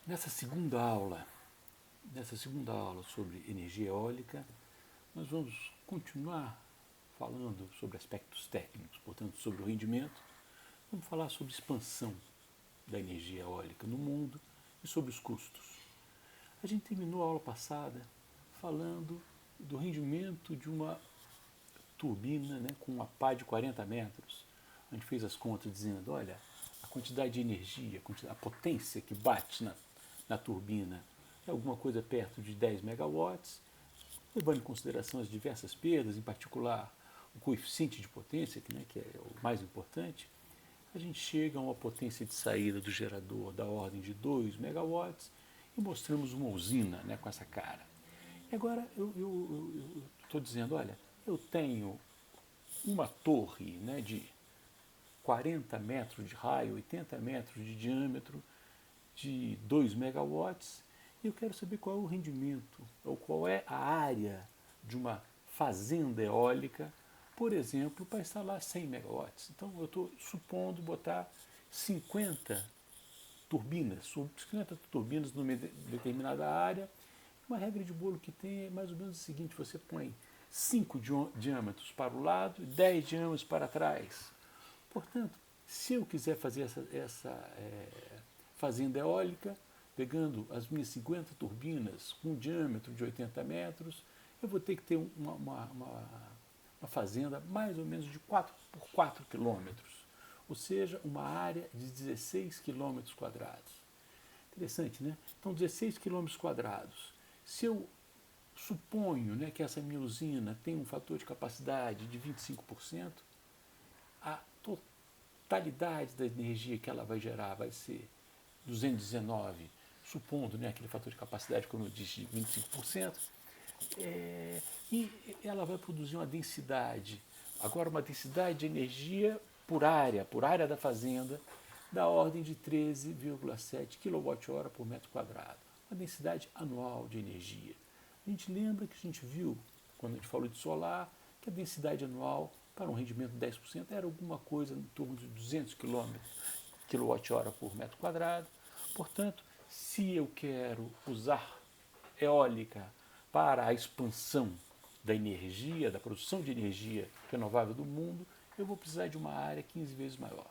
Nessa segunda aula sobre energia eólica, nós vamos continuar falando sobre aspectos técnicos, portanto, sobre o rendimento. Vamos falar sobre expansão da energia eólica no mundo e sobre os custos. A gente terminou a aula passada falando do rendimento de uma turbina, né, com uma pá de 40 metros. A gente fez as contas dizendo, olha, a quantidade de energia, a potência que bate na turbina é alguma coisa perto de 10 megawatts, levando em consideração as diversas perdas, em particular o coeficiente de potência, que é o mais importante, a gente chega a uma potência de saída do gerador da ordem de 2 megawatts e mostramos uma usina, né, com essa cara. E agora eu estou dizendo, olha, eu tenho uma torre, né, de 40 metros de raio, 80 metros de diâmetro, de 2 megawatts, e eu quero saber qual é o rendimento, ou qual é a área de uma fazenda eólica, por exemplo, para instalar 100 megawatts. Então eu estou supondo botar 50 50 turbinas numa determinada área. Uma regra de bolo que tem é mais ou menos o seguinte: você põe 5 diâmetros para o lado e 10 diâmetros para trás. Portanto, se eu quiser fazer essa fazenda eólica, pegando as minhas 50 turbinas com um diâmetro de 80 metros, eu vou ter que ter uma fazenda mais ou menos de 4 por 4 quilômetros, ou seja, uma área de 16 quilômetros quadrados. Interessante, né? Então, 16 quilômetros quadrados. Se eu suponho, né, que essa minha usina tem um fator de capacidade de 25%, a totalidade da energia que ela vai gerar vai ser 219, supondo, né, aquele fator de capacidade, como eu disse, de 25%, e ela vai produzir uma densidade, agora uma densidade de energia por área da fazenda, da ordem de 13,7 kWh por metro quadrado, uma densidade anual de energia. A gente lembra que a gente viu, quando a gente falou de solar, que a densidade anual para um rendimento de 10% era alguma coisa em torno de 200 kWh por metro quadrado. Portanto, se eu quero usar eólica para a expansão da energia, da produção de energia renovável do mundo, eu vou precisar de uma área 15 vezes maior.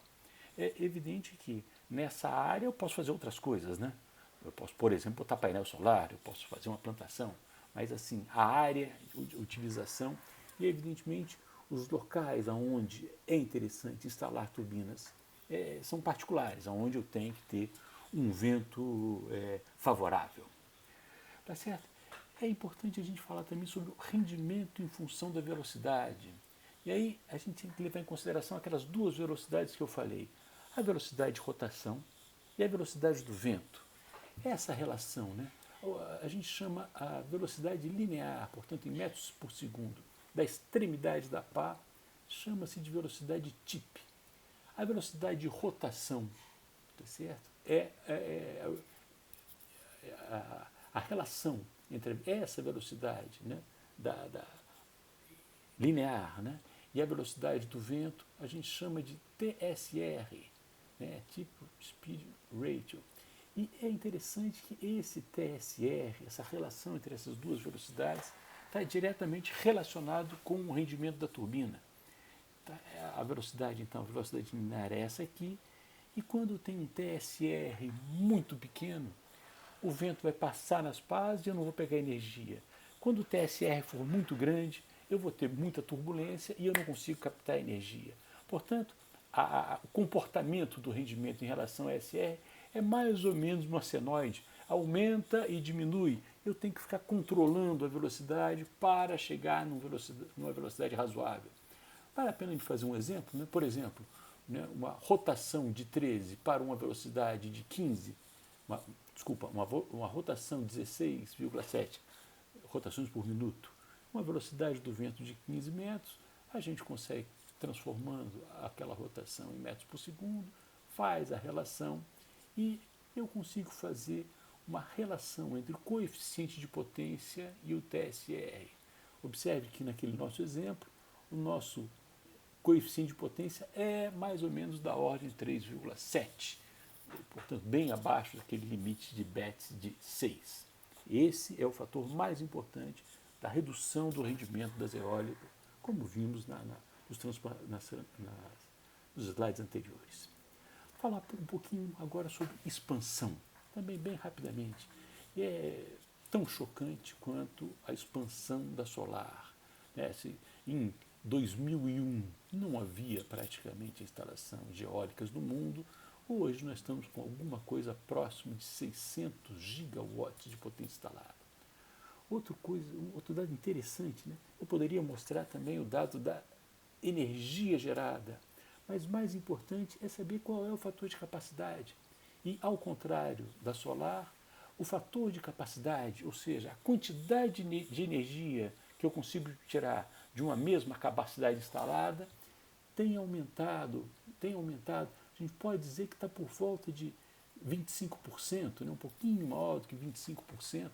É evidente que nessa área eu posso fazer outras coisas, né? Eu posso, por exemplo, botar painel solar, eu posso fazer uma plantação, mas assim, a área de utilização e, evidentemente, os locais onde é interessante instalar turbinas são particulares, onde eu tenho que ter um vento favorável. Tá certo? É importante a gente falar também sobre o rendimento em função da velocidade. E aí a gente tem que levar em consideração aquelas duas velocidades que eu falei: a velocidade de rotação e a velocidade do vento. Essa relação, né, a gente chama a velocidade linear, portanto em metros por segundo, da extremidade da pá, chama-se de velocidade tip. A velocidade de rotação, tá certo? A relação entre essa velocidade, né, da linear, né, e a velocidade do vento, a gente chama de TSR, né, tipo Speed Ratio. E é interessante que esse TSR, essa relação entre essas duas velocidades, está diretamente relacionado com o rendimento da turbina. A velocidade, então, a velocidade linear é essa aqui, e quando tem um TSR muito pequeno, o vento vai passar nas pás e eu não vou pegar energia. Quando o TSR for muito grande, eu vou ter muita turbulência e eu não consigo captar energia. Portanto, o comportamento do rendimento em relação a SR é mais ou menos uma senoide. Aumenta e diminui. Eu tenho que ficar controlando a velocidade para chegar numa velocidade razoável. Vale a pena a gente fazer um exemplo? Né? Por exemplo, né, uma rotação de 13 para uma velocidade de 15, uma rotação de 16,7 rotações por minuto, uma velocidade do vento de 15 metros, a gente consegue, transformando aquela rotação em metros por segundo, faz a relação e eu consigo fazer uma relação entre o coeficiente de potência e o TSR. Observe que naquele nosso exemplo, o nosso coeficiente de potência é mais ou menos da ordem de 3,7. portanto, bem abaixo daquele limite de BETS de 6. Esse é o fator mais importante da redução do rendimento das eólicas, como vimos nos slides anteriores. Vou falar um pouquinho agora sobre expansão, também bem rapidamente. E é tão chocante quanto a expansão da solar. Né? Em 2001 não havia praticamente instalação de eólicas no mundo. Hoje nós estamos com alguma coisa próxima de 600 gigawatts de potência instalada. Outro dado interessante, né? Eu poderia mostrar também o dado da energia gerada, mas mais importante é saber qual é o fator de capacidade. E, ao contrário da solar, o fator de capacidade, ou seja, a quantidade de energia que eu consigo tirar de uma mesma capacidade instalada, tem aumentado. A gente pode dizer que está por volta de 25%, né? Um pouquinho maior do que 25%.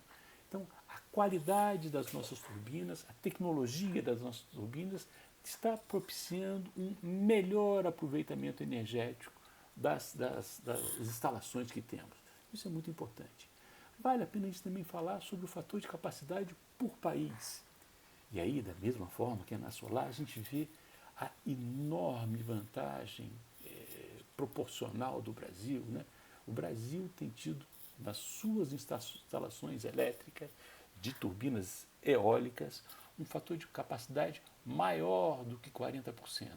Então, a qualidade das nossas turbinas, a tecnologia das nossas turbinas está propiciando um melhor aproveitamento energético das instalações que temos. Isso é muito importante. Vale a pena a gente também falar sobre o fator de capacidade por país. E aí, da mesma forma que na solar, a gente vê a enorme vantagem proporcional do Brasil. Né? O Brasil tem tido nas suas instalações elétricas de turbinas eólicas um fator de capacidade maior do que 40%. O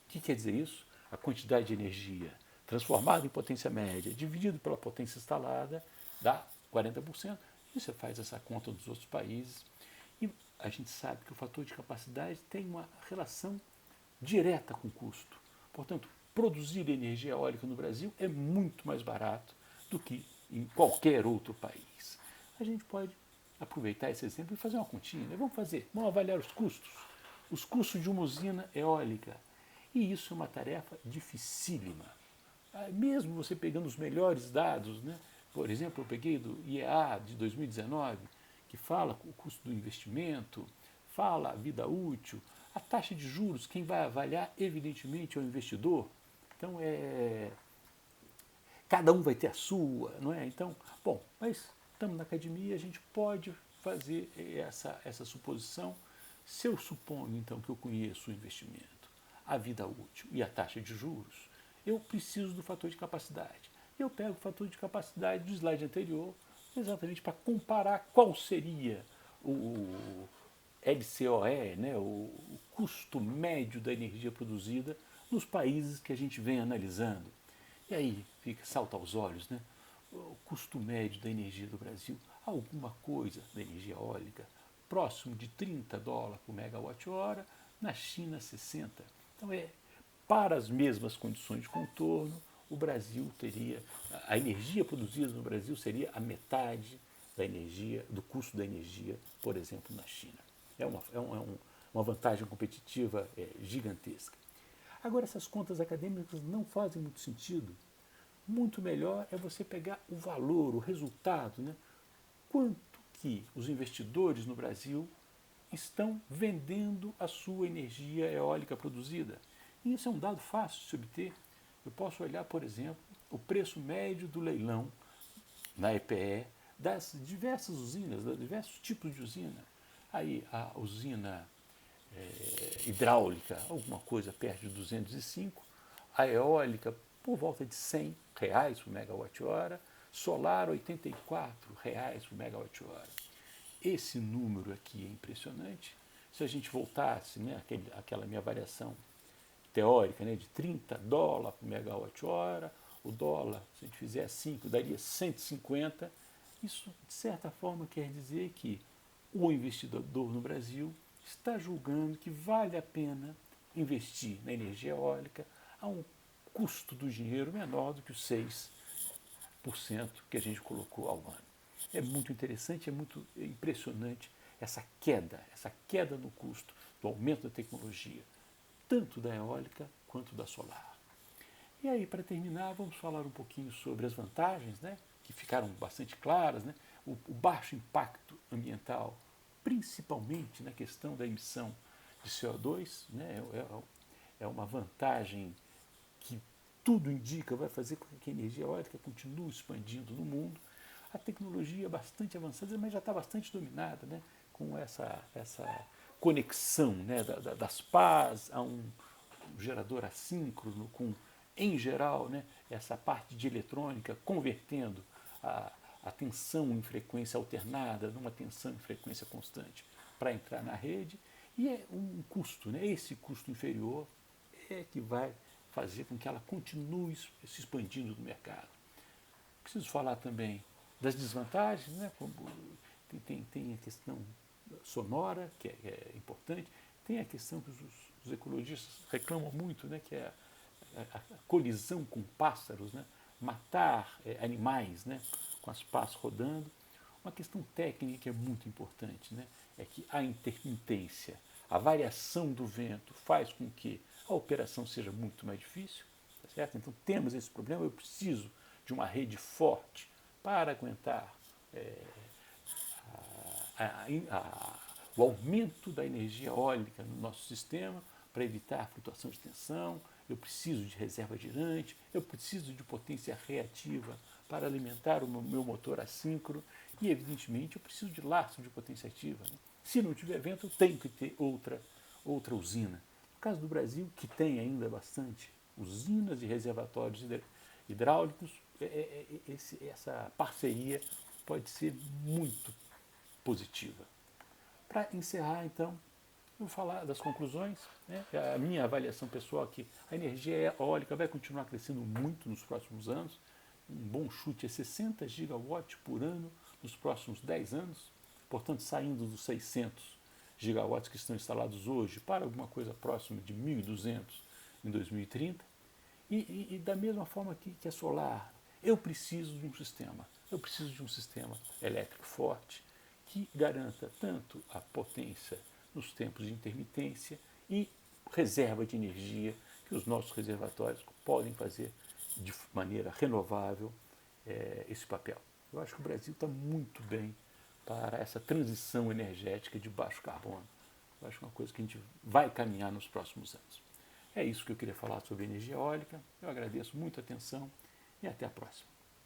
que quer dizer isso? A quantidade de energia transformada em potência média dividido pela potência instalada dá 40%. E você faz essa conta dos outros países e a gente sabe que o fator de capacidade tem uma relação direta com o custo. Portanto, produzir energia eólica no Brasil é muito mais barato do que em qualquer outro país. A gente pode aproveitar esse exemplo e fazer uma continha. Né? Vamos avaliar os custos de uma usina eólica. E isso é uma tarefa dificílima. Mesmo você pegando os melhores dados, né? Por exemplo, eu peguei do IEA de 2019, que fala o custo do investimento, fala a vida útil, a taxa de juros, quem vai avaliar, evidentemente, é o investidor. Então, cada um vai ter a sua, não é? Então, bom, mas estamos na academia, a gente pode fazer essa suposição. Se eu suponho, então, que eu conheço o investimento, a vida útil e a taxa de juros, eu preciso do fator de capacidade. Eu pego o fator de capacidade do slide anterior, exatamente para comparar qual seria o LCOE, né, o custo médio da energia produzida nos países que a gente vem analisando. E aí salta aos olhos, né? O custo médio da energia do Brasil, alguma coisa da energia eólica, próximo de $30 por megawatt-hora, na China 60. Então para as mesmas condições de contorno, o Brasil teria, a energia produzida no Brasil seria a metade da energia, do custo da energia, por exemplo, na China. Uma vantagem competitiva gigantesca. Agora, essas contas acadêmicas não fazem muito sentido. Muito melhor é você pegar o valor, o resultado, né? Quanto que os investidores no Brasil estão vendendo a sua energia eólica produzida. E isso é um dado fácil de se obter. Eu posso olhar, por exemplo, o preço médio do leilão na EPE das diversas usinas, dos diversos tipos de usina. Aí a usina hidráulica, alguma coisa perto de 205, a eólica por volta de R$ 100 por megawatt-hora, solar R$ 84 por megawatt-hora. Esse número aqui é impressionante. Se a gente voltasse, né, aquela minha variação teórica, né, de $30 por megawatt-hora, o dólar, se a gente fizer 5, daria 150. Isso, de certa forma, quer dizer que o investidor no Brasil está julgando que vale a pena investir na energia eólica a um custo do dinheiro menor do que os 6% que a gente colocou ao ano. É muito interessante, é muito impressionante essa queda no custo, do aumento da tecnologia, tanto da eólica quanto da solar. E aí, para terminar, vamos falar um pouquinho sobre as vantagens, né, que ficaram bastante claras, né, o baixo impacto ambiental, principalmente na questão da emissão de CO2, né, é uma vantagem que tudo indica, vai fazer com que a energia eólica continue expandindo no mundo. A tecnologia é bastante avançada, mas já está bastante dominada, né? Com essa conexão, né? Das pás a um gerador assíncrono, com, em geral, né? Essa parte de eletrônica convertendo a tensão em frequência alternada numa tensão em frequência constante para entrar na rede, e é um custo, né? Esse custo inferior é que vai fazer com que ela continue se expandindo no mercado. Preciso falar também das desvantagens, né? Como tem a questão sonora, que é importante, tem a questão que os ecologistas reclamam muito, né? Que é a colisão com pássaros, né? Matar animais, né? Com as pás rodando. Uma questão técnica que é muito importante, né? É que a intermitência, a variação do vento faz com que a operação seja muito mais difícil, tá certo? Então temos esse problema, eu preciso de uma rede forte para aguentar o aumento da energia eólica no nosso sistema, para evitar a flutuação de tensão, eu preciso de reserva girante, eu preciso de potência reativa para alimentar o meu motor assíncrono e, evidentemente, eu preciso de laço de potência ativa. Né? Se não tiver vento, eu tenho que ter outra usina. No caso do Brasil, que tem ainda bastante usinas e reservatórios hidráulicos, essa parceria pode ser muito positiva. Para encerrar, então, eu vou falar das conclusões. Né? A minha avaliação pessoal é que a energia eólica vai continuar crescendo muito nos próximos anos. Um bom chute é 60 gigawatts por ano nos próximos 10 anos. Portanto, saindo dos 600 gigawatts que estão instalados hoje para alguma coisa próxima de 1.200 em 2030. E da mesma forma que a solar, eu preciso de um sistema elétrico forte que garanta tanto a potência nos tempos de intermitência e reserva de energia que os nossos reservatórios podem fazer de maneira renovável esse papel. Eu acho que o Brasil está muito bem para essa transição energética de baixo carbono. Eu acho que é uma coisa que a gente vai caminhar nos próximos anos. É isso que eu queria falar sobre energia eólica. Eu agradeço muito a atenção e até a próxima.